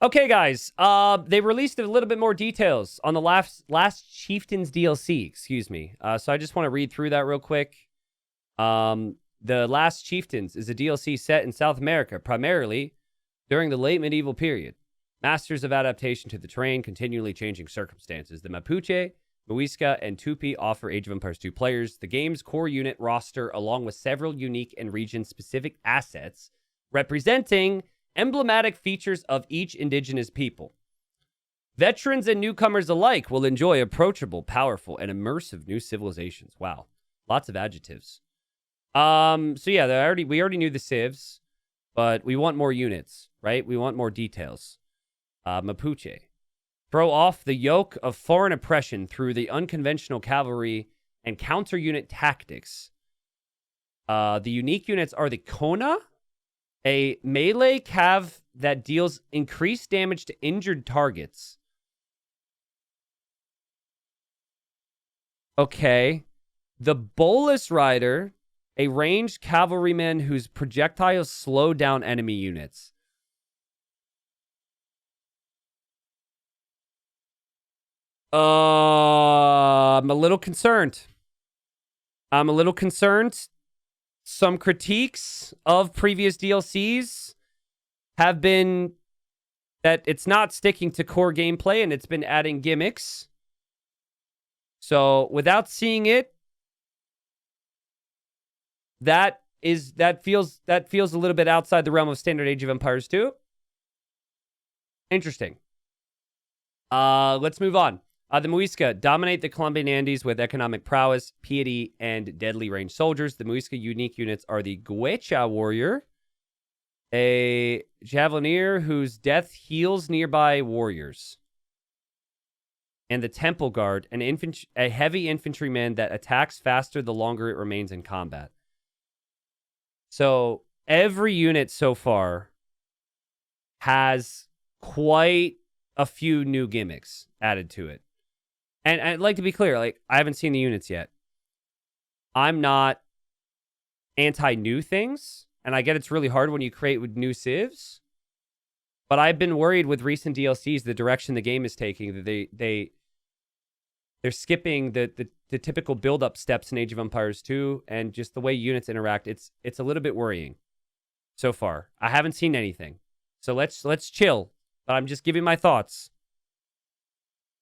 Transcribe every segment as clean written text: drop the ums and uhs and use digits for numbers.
Okay, guys. They released a little bit more details on the last Chieftains DLC. Excuse me. So I just want to read through that real quick. The Last Chieftains is a DLC set in South America, primarily during the late medieval period. Masters of adaptation to the terrain, continually changing circumstances. The Mapuche, Muisca, and Tupi offer Age of Empires 2 players the game's core unit roster, along with several unique and region-specific assets representing emblematic features of each indigenous people. Veterans and newcomers alike will enjoy approachable, powerful, and immersive new civilizations. Wow, lots of adjectives. So yeah, we already knew the civs, but we want more units, right? We want more details. Mapuche. Throw off the yoke of foreign oppression through the unconventional cavalry and counter-unit tactics. The unique units are the Kona, a melee cav that deals increased damage to injured targets. Okay. The Bolus Rider, a ranged cavalryman whose projectiles slow down enemy units. I'm a little concerned. Some critiques of previous DLCs have been that it's not sticking to core gameplay and it's been adding gimmicks. So without seeing it, that feels a little bit outside the realm of standard Age of Empires 2. Interesting. Let's move on. The Muisca dominate the Colombian Andes with economic prowess, piety, and deadly ranged soldiers. The Muisca unique units are the Guecha warrior, a javelineer whose death heals nearby warriors, and the Temple Guard, a heavy infantryman that attacks faster the longer it remains in combat. So every unit so far has quite a few new gimmicks added to it. And I'd like to be clear, like, I haven't seen the units yet. I'm not anti-new things, and I get it's really hard when you create with new civs, but I've been worried with recent DLCs, the direction the game is taking, that they're skipping the typical build-up steps in Age of Empires 2, and just the way units interact, it's a little bit worrying so far. I haven't seen anything. So let's chill, but I'm just giving my thoughts.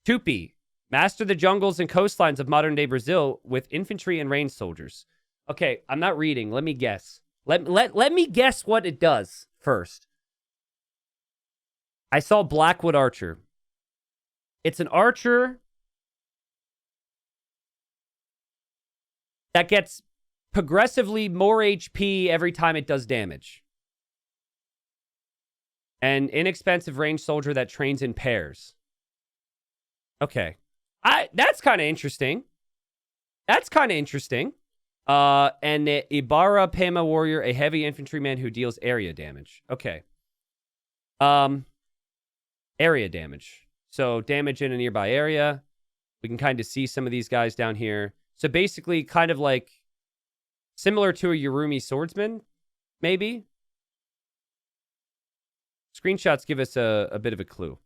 Tupi. Master the jungles and coastlines of modern-day Brazil with infantry and ranged soldiers. Okay, I'm not reading. Let me guess. Let me guess what it does first. I saw Blackwood Archer. It's an archer that gets progressively more HP every time it does damage. An inexpensive ranged soldier that trains in pairs. Okay. That's kind of interesting. And the Ibarra Pema warrior, a heavy infantryman who deals area damage. Okay. Area damage. So damage in a nearby area. We can kind of see some of these guys down here. So basically kind of like similar to a Yorumi swordsman, maybe. Screenshots give us a bit of a clue.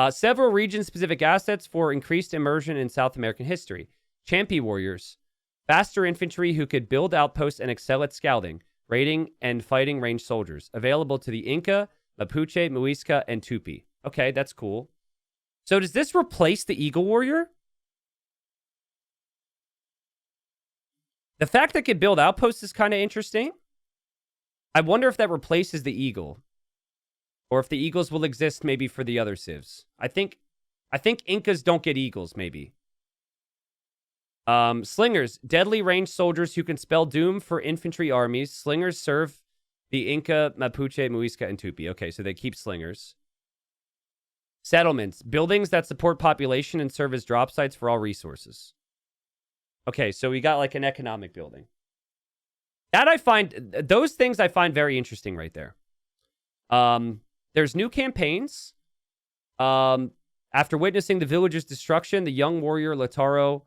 Several region-specific assets for increased immersion in South American history. Champi warriors. Faster infantry who could build outposts and excel at scouting, raiding, and fighting ranged soldiers. Available to the Inca, Mapuche, Muisca, and Tupi. Okay, that's cool. So does this replace the Eagle warrior? The fact that it could build outposts is kind of interesting. I wonder if that replaces the Eagle. Or if the Eagles will exist maybe for the other civs. I think Incas don't get Eagles, maybe. Slingers. Deadly ranged soldiers who can spell doom for infantry armies. Slingers serve the Inca, Mapuche, Muisca, and Tupi. Okay, so they keep slingers. Settlements. Buildings that support population and serve as drop sites for all resources. Okay, so we got like an economic building. Those things I find very interesting right there. There's new campaigns. After witnessing the village's destruction, the young warrior Lautaro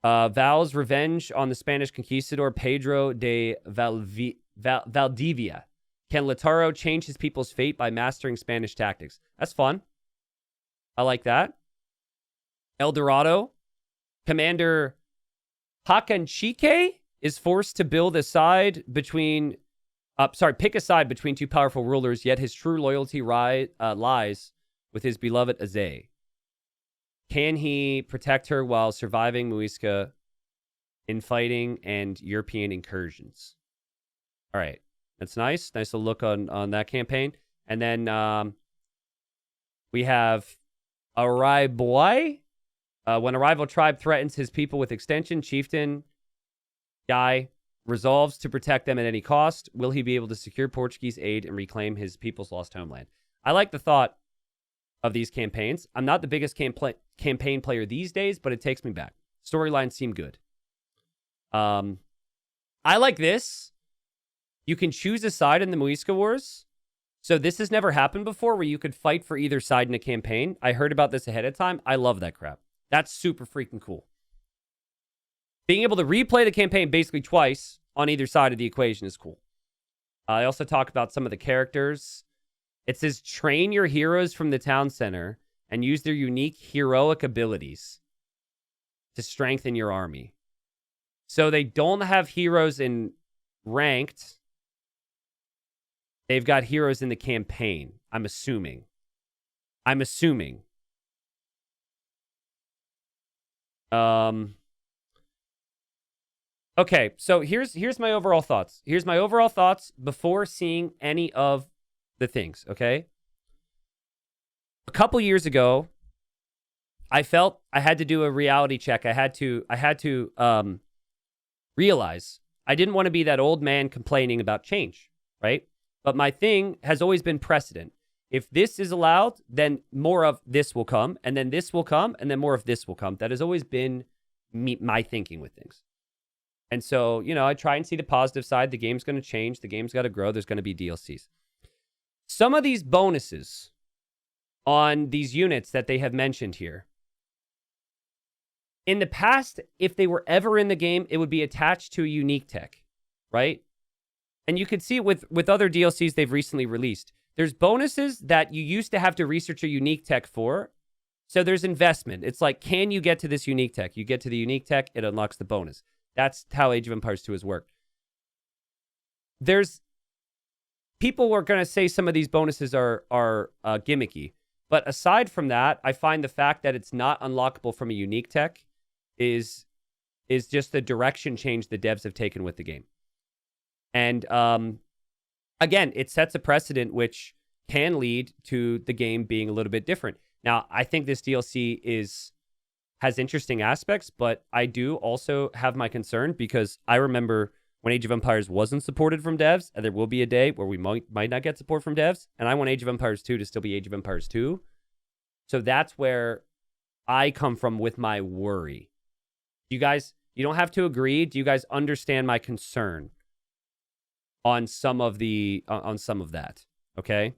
vows revenge on the Spanish conquistador Pedro de Valdivia. Can Lautaro change his people's fate by mastering Spanish tactics? That's fun. I like that. El Dorado. Commander Hakanchike is forced to build a side between... pick a side between two powerful rulers, yet his true loyalty lies with his beloved Azay. Can he protect her while surviving Muisca infighting and European incursions? All right. That's nice. Nice to look on that campaign. And then we have Arai Boy. When a rival tribe threatens his people with extension, chieftain guy resolves to protect them at any cost. Will he be able to secure Portuguese aid and reclaim his people's lost homeland? I like the thought of these campaigns. I'm not the biggest campaign player these days, but it takes me back. Storylines seem good. I like this. You can choose a side in the Muisca Wars. So this has never happened before where you could fight for either side in a campaign. I heard about this ahead of time. I love that crap. That's super freaking cool. Being able to replay the campaign basically twice on either side of the equation is cool. I also talk about some of the characters. It says train your heroes from the town center and use their unique heroic abilities to strengthen your army. So they don't have heroes in ranked. They've got heroes in the campaign, I'm assuming. Okay, so here's my overall thoughts. Here's my overall thoughts before seeing any of the things, okay? A couple years ago, I felt I had to do a reality check. I had to realize I didn't want to be that old man complaining about change, right? But my thing has always been precedent. If this is allowed, then more of this will come, and then this will come, and then more of this will come. That has always been my thinking with things. And so, I try and see the positive side. The game's going to change. The game's got to grow. There's going to be DLCs. Some of these bonuses on these units that they have mentioned here, in the past, if they were ever in the game, it would be attached to a unique tech, right? And you can see it with other DLCs they've recently released. There's bonuses that you used to have to research a unique tech for. So there's investment. It's like, can you get to this unique tech? You get to the unique tech, it unlocks the bonus. That's how Age of Empires 2 has worked. People are going to say some of these bonuses are gimmicky. But aside from that, I find the fact that it's not unlockable from a unique tech is just the direction change the devs have taken with the game. And again, it sets a precedent which can lead to the game being a little bit different. Now, I think this DLC has interesting aspects, but I do also have my concern because I remember when Age of Empires wasn't supported from devs, and there will be a day where we might not get support from devs, and I want Age of Empires 2 to still be Age of Empires 2. So that's where I come from with my worry. You guys, you don't have to agree. Do you guys understand my concern on some of that? Okay.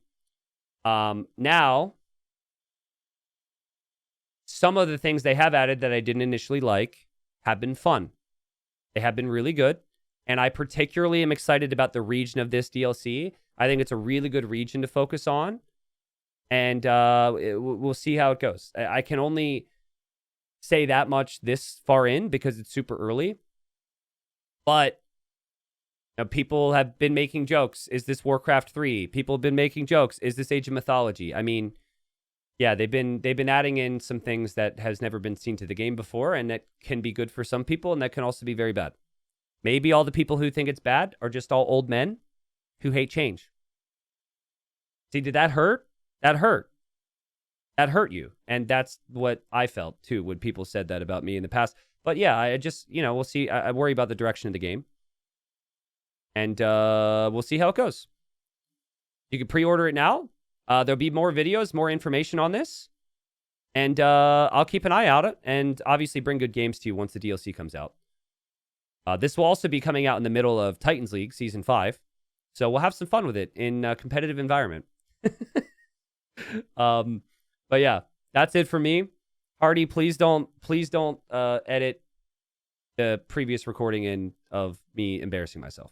Now, some of the things they have added that I didn't initially like have been fun. They have been really good. And I particularly am excited about the region of this DLC. I think it's a really good region to focus on. And we'll see how it goes. I can only say that much this far in because it's super early. But people have been making jokes. Is this Warcraft 3? People have been making jokes. Is this Age of Mythology? I mean, yeah, they've been adding in some things that has never been seen to the game before, and that can be good for some people, and that can also be very bad. Maybe all the people who think it's bad are just all old men who hate change. See, did that hurt? That hurt. That hurt you. And that's what I felt, too, when people said that about me in the past. But yeah, I just, we'll see. I worry about the direction of the game. And we'll see how it goes. You can pre-order it now. There'll be more videos, more information on this. And I'll keep an eye out and obviously bring good games to you once the DLC comes out. This will also be coming out in the middle of Titans League Season 5. So we'll have some fun with it in a competitive environment. But yeah, that's it for me. Hardy, please don't edit the previous recording of me embarrassing myself.